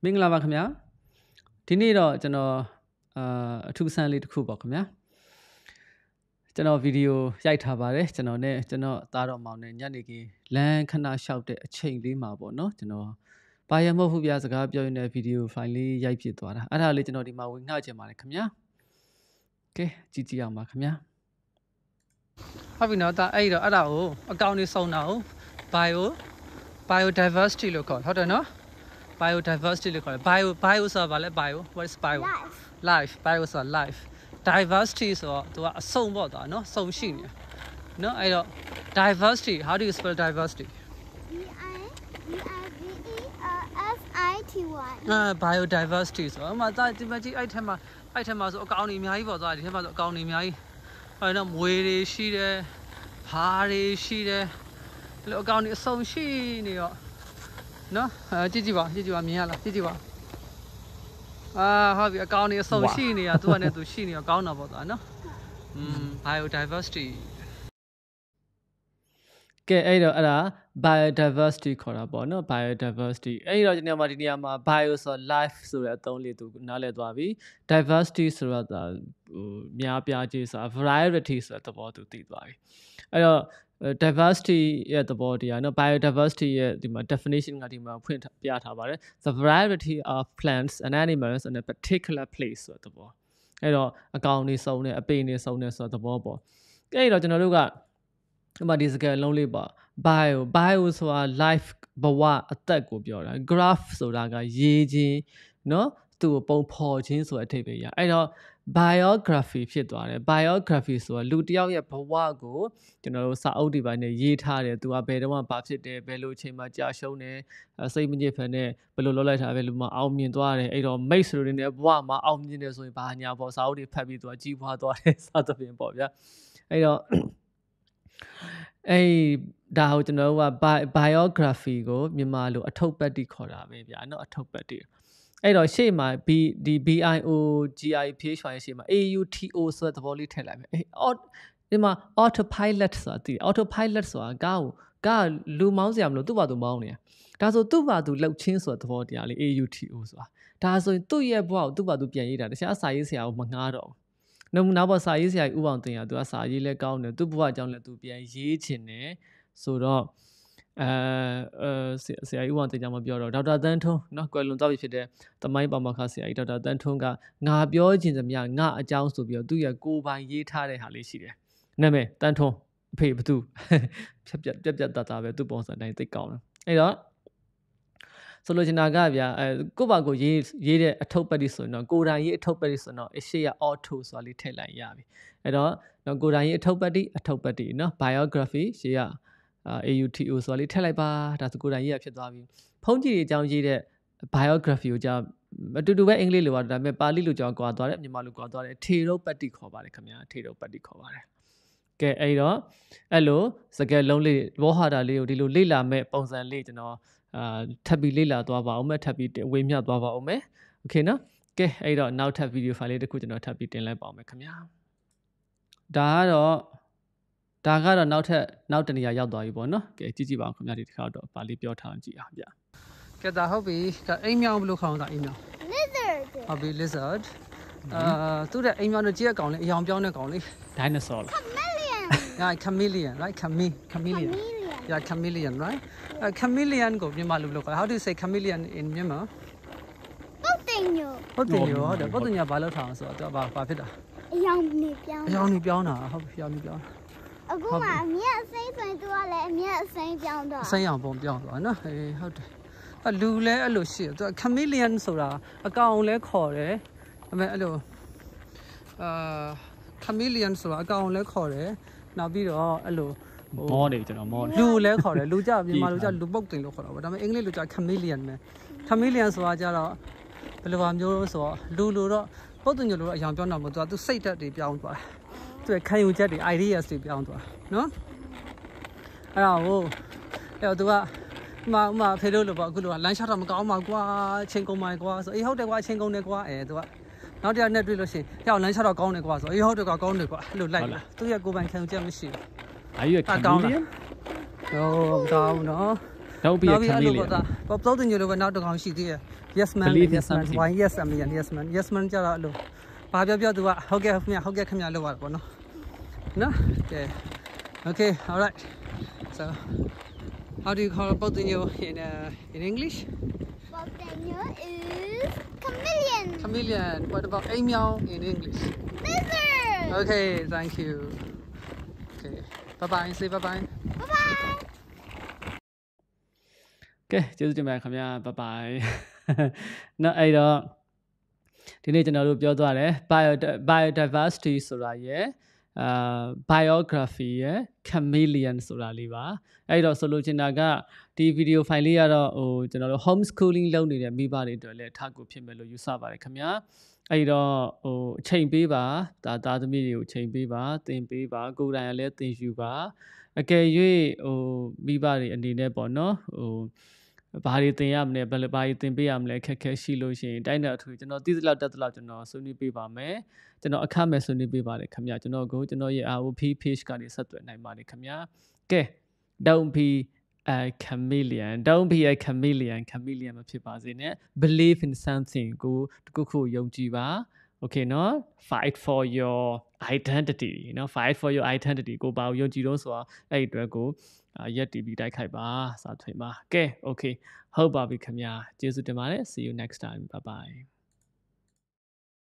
မင်္ဂလာပါခင်ဗျာဒီနေ့တော့ကျွန်တော်အထူးဆန်းလေးတစ်ခုပေါ့ခင်ဗျာကျွန်တော်ဗီဒီယိုရိုက်ထားပါတယ်ကျွန်တော်သားတော်မောင်နဲ့ညနေခင်းလမ်းခဏလျှောက်တဲ့အချိန်လေးမှာပေါ့နော်ကျွန်တော်ဘာရမဟုတ်ဘူးဗျာစကားပြောရင်းဗီဒီယိုဖိုင်လေးရိုက်ဖြစ်သွားတာအဲ့ဒါလေးကျွန်တော်ဒီမှာဝင်ငှချင်ပါတယ်ခင်ဗျာကဲကြည့်အောင်ပါခင်ဗျာဟုတ်ပြီနော်ဒါအဲ့ဒါကိုအကောင့်လေးစုံတာကို biodiversity လို့ခေါ်ဟုတ်တယ်နော်biodiversity လို့ခေါ်တယ် bio ဆိုတာဘာလဲ bio what is bio life bio ဆိုတာ life diversity ဆိုတော့သူကအစုံပေါ့သွားနော်စုံရှိနေနော်အဲ့တော့ diversity how do you spell diversity biodiversity ဆိုတော့မှာဒီမှာကြည့်အဲ့ထက်မှာဆိုအကောင်တွေအများကြီးပေါ့သွားဒီထက်မှာဆိုအကောင်တွေအများကြီးအဲ့တော့မွေတွေရှိတယ်ဖားတွေရှိတယ်အဲ့လိုအကောင်တွေအစုံရှိနေတော့နော်ကြည့်ပါမြင်ရလားကြည့်ပါဟုတ်ပြီအကောင်တွေအစုံရှိနေရသူကနဲ့သူရှိနေတော့ကောင်းတာပေါ့သားနော်biodiversity ကဲအဲ့ဒါ biodiversity ခေါ်တာပေါ့နော် biodiversity အဲ့တော့ဒီနေရာမှာ bio ဆို life ဆိုတဲ့အသုံးလေးသူနားလည်သွားပြီ diversity ဆိုတော့များပြားခြင်းဆိုတာ variety ဆိုတဲ့သဘောသူသိသွားပြီအဲ့တော့diversity ရဲ့သဘောတရားနော် biodiversity ရဲ့ဒီမှာ definition ကဒီမှာဖွင့်ပြထားပါတယ် the variety of plants and animals in a particular place ဆိုတဲ့သဘောအဲ့တော့အကောင်တွေစုံတယ်အပင်တွေစုံတယ်ဆိုတဲ့သဘောပေါ့အဲ့တော့ကျွန်တော်တို့ကဒီမှာဒီစကားလုံးလေးပါ bio ဆိုတာ life ဘဝအသက်ကိုပြောတာ graph ဆိုတာကရေးခြင်းနော်သူ့ကိုပုံဖော်ခြင်းဆိုတဲ့အဓိပ္ပာယ်ရအဲ့တော့biography ဖြစ်သွားတယ် biography ဆိုတာလူတစ်ယောက်ရဲ့ဘဝကိုကျွန်တော်တို့စာအုပ်တွေပိုင်းနဲ့ရေးထားတယ်သူကဘယ်တော့မှဘာဖြစ်တယ်ဘယ်လိုအချိန်မှာကြာရှုံးတယ်စိတ်မညစ်ဖက်နဲ့ဘယ်လိုလုပ်လိုက်တာပဲလူမှအောင်မြင်သွားတယ်အဲ့တော့မိတ်ဆွေတွေနဲ့ဘဝမှာအောင်မြင်တယ်ဆိုရင်ဘာညာပေါ့စာအုပ်တွေဖတ်ပြီးသူကကြီးပွားသွားတယ်စသဖြင့်ပေါ့ဗျာအဲ့တော့ဒါကိုကျွန်တော်တို့က biography ကိုမြန်မာလိုအထုပ်ပတ်တိခေါ်တာပဲဗျာနော်အထုပ်ပတ်တိအဲ့တော့ရှေ့မှာဒီ biograph ရှေ့မှာ auto ဆိုတဲ့သဘောလေးထည့်လိုက်မယ်ဒီမှာ autopilot ဆိုတာတည် autopilot ဆိုတာကားလူမောင်းစရာမလိုသူ့ဘာသူမောင်းနေတာဒါဆိုသူ့ဘာသူလှုပ်ချင်းဆိုတဲ့သဘောတရားလေး auto ဆိုတာဒါဆိုရင်သူ့ရဲ့ဘဝကိုသူ့ဘာသူပြန်ရေးတာတခြားစာရေးဆရာကိုမငှားတော့ဘူးနောက်ပေါ်စာရေးဆရာကြီးဥအောင်တင်ရသူကစာရေးလဲကောင်းတယ်သူ့ဘဝအကြောင်းလဲသူပြန်ရေးချင်တယ်ဆိုတော့ဆရာကြီးဦးအောင်တင်ကြမှာပြောတော့ဒေါက်တာတန်းထွန်းเนาะကွယ်လွန်သွားပြီဖြစ်တဲ့သမိုင်းပါမောက္ခဆရာကြီးဒေါက်တာတန်းထွန်းကငါပြောချင်သမျှငါအကြောင်းဆိုပြီးတော့သူ့ရဲ့ကိုယ်ပိုင်ရေးထားတဲ့ဟာလေးရှိတယ်နာမည်တန်းထွန်းအဖေဘသူပြတ်တတ်ပဲသူ့ပုံစံတိုင်းသိကောင်းတယ်အဲ့တော့ဆိုလိုချင်တာကဗျာကိုယ့်ဘာကိုရေးတဲ့အထုပ်ပတ်တိဆိုရင်တော့ကိုယ်တိုင်ရေးအထုပ်ပတ်တိဆိုတော့အရှိရ auto ဆိုတာလေးထည့်လိုက်ရပြီအဲ့တော့ကိုယ်တိုင်ရေးအထုပ်ပတ်တိเนาะ biography ရှေ့ရauto ဆိုတာလေးထည့်လိုက်ပါဒါဆိုကိုယ်တိုင်ရေးရဖြစ်သွားပြီဖုန်းကြီးတွေအကြောင်းရေးတဲ့ biography ကိုကြာအတူတူပဲအင်္ဂလိပ်လိုပါဒါပေမဲ့ပါဠိလိုကြောင်းကွာသွားတယ်မြန်မာလိုကွာသွားတယ်ထေရုပ်ပတ်တိခေါ်ပါတယ်ခင်ဗျာထေရုပ်ပတ်တိခေါ်ပါတယ်ကဲအဲ့တော့အဲ့လိုစကားလုံးလေးဘောဟာတာလေးကိုဒီလိုလေ့လာမဲ့ပုံစံလေးကျွန်တော်ထပ်ပြီးလေ့လာသွားပါအောင်မယ်ထပ်ပြီးဝေမျှသွားပါအောင်မယ်โอเคနော်ကဲအဲ့တော့နောက်ထပ်ဗီဒီယိုဖိုင်လေးတစ်ခုကျွန်တော်ထပ်ပြီးတင်လိုက်ပါအောင်မယ်ခင်ဗျာဒါကတော့နောက်တနေရာရောက်သွားပြီပေါ့နော်ကဲကြည့်ပါအောင်ခင်ဗျာဒီတစ်ခါတော့ဗာလေးပြောထားအောင်ကြည့်အောင်ဗျာကဲဒါဟုတ်ပြီဒါအိမ်မြောင်ဘယ်လိုခေါ်တာအိမ်မြောင် lizard ဟုတ်ပြီ lizard သူတဲ့အိမ်မြောင်တို့ကြည့်ရကောင်လေးအယောင်ပြောင်းတဲ့ကောင်လေး dinosaur chameleon right chameleon yeah chameleon right chameleon ကိုမြန်မာလိုခေါ် how do you say chameleon in Myanmar ပုတ်တင်ညိုဟုတ်တယ်ပုတ်တင်ညိုဘာလို့ထားအောင်ဆိုတော့ဘာဖြစ်တာအယောင်နေပြောင်းတာဟုတ်ပြီအယောင်နေပြောင်းအခုမှအမြက်အစိမ်းဆိုရင်သူကလည်းအမြက်အစိမ်းပြောင်းတော့အစိမ်းအောင်ပုံပြောင်းသွားနော်ဟုတ်တယ်လူလဲအဲ့လိုရှိတယ်သူက chameleon ဆိုတာအကောင်လဲခေါ်တယ်ဒါပေမဲ့အဲ့လိုchameleon ဆိုတာအကောင်လဲခေါ်တယ်နောက်ပြီးတော့အဲ့လိုမောနေကျွန်တော်မောလူလဲခေါ်တယ်လူကြမြန်မာလူကြလူပုတ်တင်လို့ခေါ်တာပေါ့ဒါပေမဲ့အင်္ဂလိပ်လူကြ chameleon ပဲ chameleon ဆိုတာကြတော့ဘယ်လိုပါမျိုးဆိုတော့လူတော့ပုတ်တင်လို့အယောင်ပြောင်းတာမဟုတ်သူစိတ်ဓာတ်တွေပြောင်းသွားတယ်သူခံယူချက်တွေ ideas တွေပြောင်းသွားနော်အဲ့တော့သူကမဖေလို့လို့ပေါ့အခုလိုလမ်းလျှောက်တော့မကောင်းပါကွာချင်းကုန်ပါကွာဆိုအေးဟုတ်တယ်ကွာချင်းကုန်တယ်ကွာသူကနောက်တစ်ယောက်နဲ့တွေ့လို့ရှိရင်တယောက်လမ်းလျှောက်တော့ကောင်းတယ်ကွာဆိုအေးဟုတ်တယ်ကွာကောင်းတယ်ကွာအဲ့လိုလိုက်လာသူရဲ့ကိုယ်ပိုင်ခံယူချက်မရှိဘူးAre you a chameleon? No, no. Don't be a chameleon. Pop tao tin nhiều nào được không xí thế. Yes man, Believe in yes man. something. Why yes man, yes man, yes man cho là luôn. Ba biểu tu à, ok không nhà luôn à, bọn nó. No, okay, okay, all right. So, how do you call pop tin nhiều in English? Pop tin nhiều is chameleon. Chameleon. What about a meow in English? Lizard. Okay, thank you. Okay, bye bye. Say bye bye. Bye bye. ကဲကျေးဇူးတင်ပါတယ်ခင်ဗျာ bye bye နော်အဲ့တော့ဒီနေ့ကျွန်တော်တို့ပြောသွားတယ် biodiversity ဆိုတာရယ်biography ရယ် chameleon ဆိုတာလေးပါအဲ့တော့ဆိုလို့ချင်တာကဒီ video file လေးကတော့ကျွန်တော်တို့ homeschooling လုပ်နေတဲ့မိဘတွေအတွက်လည်းအထောက်အကူဖြစ်မယ်လို့ယူဆပါတယ်ခင်ဗျာအဲ့တော့အချိန်ပေးပါဒါသားသမီးတွေကိုအချိန်ပေးပါသင်ပေးပါကိုယ်တိုင်လည်းသင်ယူပါအကယ်၍မိဘတွေအနေနဲ့ပေါ့နော်ဘာတွေသင်ရမလဲဘာတွေသင်ပေးရမလဲခက်ခဲရှိလို့ရှိရင်တိုင်းတဲ့အထူးကျွန်တော်သိသလောက်တက်သလောက်ကျွန်တော်ဆွေးနွေးပေးပါမယ်ကျွန်တော်အခမဲ့ဆွေးနွေးပေးပါတယ်ခင်ဗျာကျွန်တော်ရဲ့ ROP page ကနေဆက်သွယ်နိုင်ပါတယ်ခင်ဗျာကဲ don't be a chameleon မဖြစ်ပါစေနဲ့ believe in something ကိုတခုယုံကြည်ပါ okay နော် fight for your identity နော် fight for your identity ကိုဘာကိုယုံကြည်လို့ဆိုတာအဲ့ဒီအတွက်ကိုရက်တီပြီးတိုက်ခိုက်ပါစာထွင်ပါကဲ okay ဟုတ်ပါပြီခင်ဗျာကျေးဇူးတင်ပါတယ် see you next time bye bye